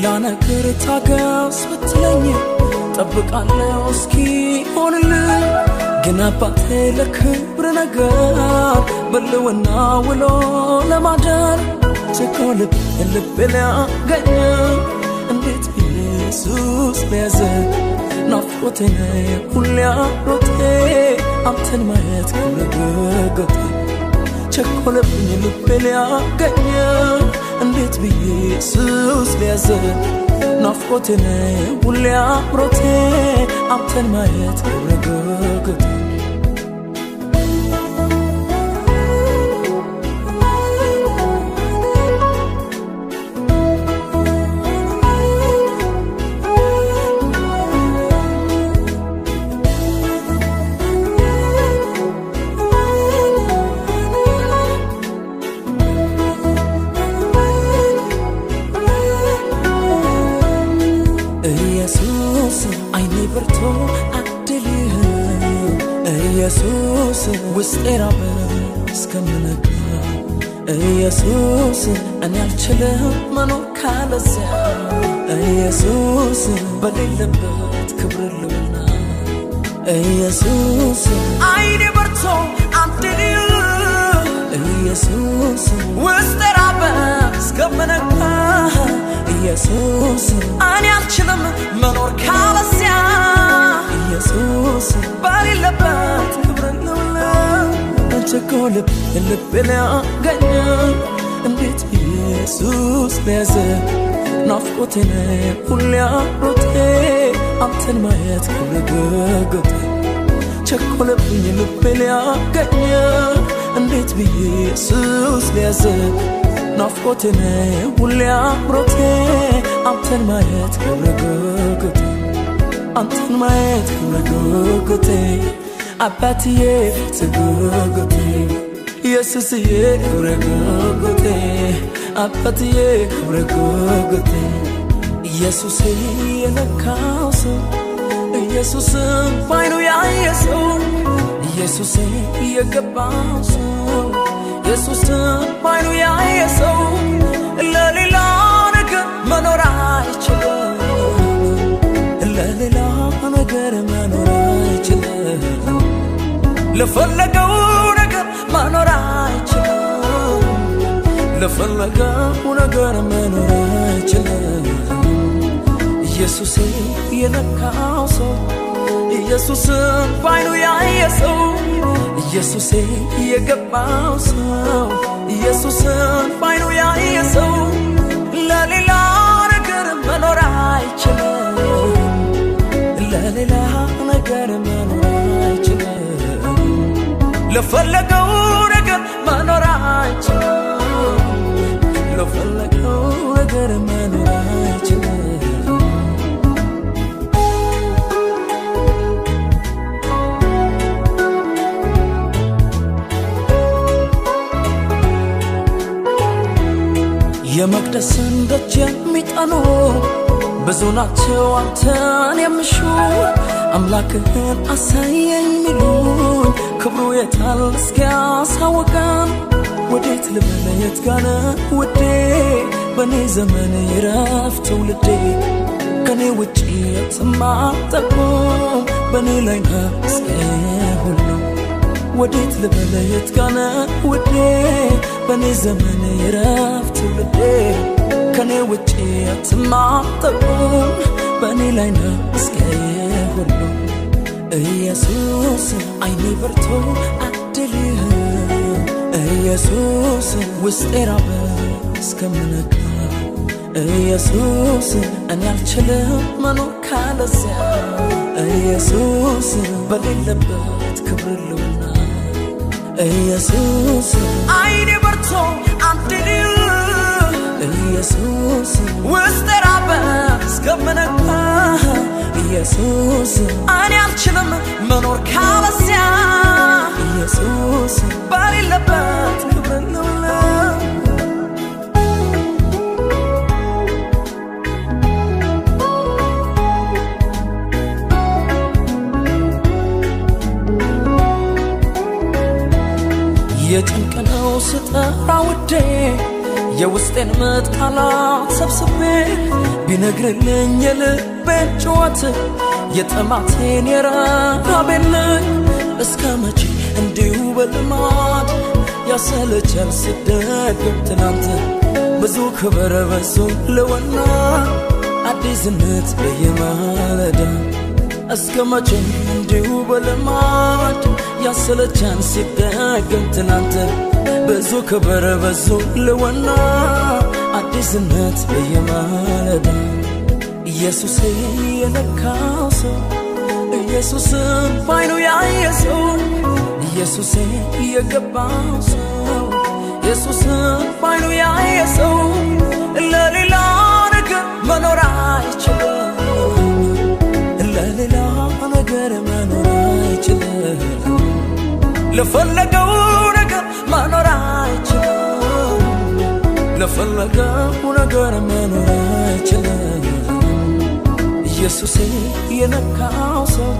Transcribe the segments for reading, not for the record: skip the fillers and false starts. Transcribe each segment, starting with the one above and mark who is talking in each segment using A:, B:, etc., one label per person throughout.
A: ሌላ ነገር ታገስ ብትለኝ ጠብቃለሁ እስኪ ሆንልኝ ግን አባቴ ለክብር ነገር በልውና ውሎ ለማደር ቸኮልብ ልብ ሊያገኝ እንዴት ኢየሱስ ሊያዘ ናፍቆቴ ሁሌ አብሮቴ አንተን ማየት ከረገገቴ ቸኮልብኝ ልብ ሊያገኝ እንዴት ኢየሱስ ሊያዘ ናፍቆቴ ሁሌ አብሮቴ አንተን ማየት ከረገገቴ ኢየሱስ ውስጤራ እስከምነጋ ኢየሱስ እኔ አልችልም መኖር ካለዚያ ኢየሱስ በሌለበት ክብር ልውና ኢየሱስ አይኔ በርቶ አንተልዩ ኢየሱስ ውስጤራ እስከምነጋ ኢየሱስ እኔ አልችልም መኖር ካለዚያ ኢየሱስ በሌለበት ክብር ልውና ቸኮልብ ልብ ሊያገኝ እንዴት ኢየሱስ ሊያዘ ናፍቆቴ ሁሌ አብሮቴ አንተን ማየት ከረገገቴ ቸኮልብኝ ልብ ሊያገኝ እንዴት ኢየሱስ ሊያዘ ናፍቆቴ ሁሌ አብሮቴ አንተን ማየት ከረገገቴ አንተን ማየት ከረገገቴ አባትዬ ፍትገገቴ ኢየሱስዬ ከረገገቴ አባትዬ ከረገገቴ ኢየሱስ የነካው ሰው ኢየሱስን ባይኑ ያየ ሰው ኢየሱስ የገባው ሰው ኢየሱስን ባይኑ ያየ ሰው ለሌላ ነገር መኖር አይችልም ለሌላ ነገር መኖር አይችልም ለፈለገው ነገር መኖር አይችልም ለፈለገው ነገር መኖር አይችልም ኢየሱስ የነካው ሰው ኢየሱስን ባይኑ ያየ ሰው ኢየሱስ የገባው ሰው ኢየሱስን ባይኑ ያየ ሰው ለሌላ ነገር መኖር አይችልም ለሌላ ነገር መኖር አይችልም ለፈለገው ነገር መኖር አይችልም ለፈለገው ነገር መኖር አይችልም የመቅደስን ደጅ የሚጠኑ ብዙ ናቸው አንተን የሚሹ አምላክህን አሳየኝ ሚሉኝ ክብሩ የታል እስኪያሳውቀን ወዴት ልበል የት ጋር ነህ ውዴ በኔ ዘመን ይረፍ ትውልዴ ከኔ ውጪ የትም አትጠቁም በኔ ላይ ነህ እስከ ሁሉ ወዴት ልበል የት ጋር ነህ ውዴ በኔ ዘመን ይረፍ ትውልዴ ከኔ ውጪ የትም አትጠቁም በኔ ላይ ነህ እስከ ሁሉ ኢየሱስ አይኔ በርቶ አድልህ ኢየሱስ ውስጤ ራበ እስከምነጋ ኢየሱስ እኔ አልችልም መኖር ካለዚያ ኢየሱስ በሌለበት ክብር ልውና ኢየሱስ አይኔ በርቶ አድልህ ኢየሱስ ውስጤ ራበ እስከምነጋ ኢየሱስ እኔ አልችልም መኖር ካለዚያ ኢየሱስ በሌለበት ክብር ልውና የጭንቅ ነው ስጠራ ውዴ የውስጤን መጥቃላት ሰብስቤ ቢነግርልኝ የልቤን ጩኸት የጠማቴን የረሃቤን እስከ መቼ እንዲሁ በልማድ ያሰለቻል ሲደገም ትናንት ብዙ ክብር በዙ ለወና አዲስነት በየማለዳ እስከ መቼ እንዲሁ በልማድ ያሰለቻል ሲደገም ትናንት ብዙ ክብር በዙ ለወና አዲስነት በየማለዳ ኢየሱስ የነካው ሰው ኢየሱስን ባይኑ ያየ ሰው ኢየሱስ የገባው ሰው ኢየሱስን ባይኑ ያየ ሰው ለሌላ ነገር መኖር አይችልም ለሌላ ነገር መኖር አይችልም ለፈለገው ነገር መኖር አይችልም ለፈለገው ነገር መኖር አይችልም ኢየሱስ የነካው ሰው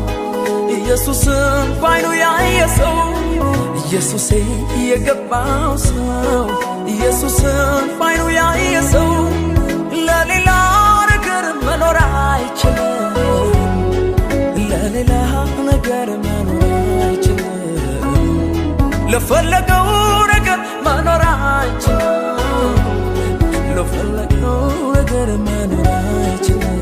A: ኢየሱስን ባይኑ ያየ ሰው ኢየሱስ የገባው ሰው ኢየሱስን ባይኑ ያየ ሰው ለሌላ ነገር መኖር አይችልም ለሌላ ነገር መኖር አይችልም ለፈለገው ነገር መኖር አይችልም ለፈለገው ነገር መኖር አይችልም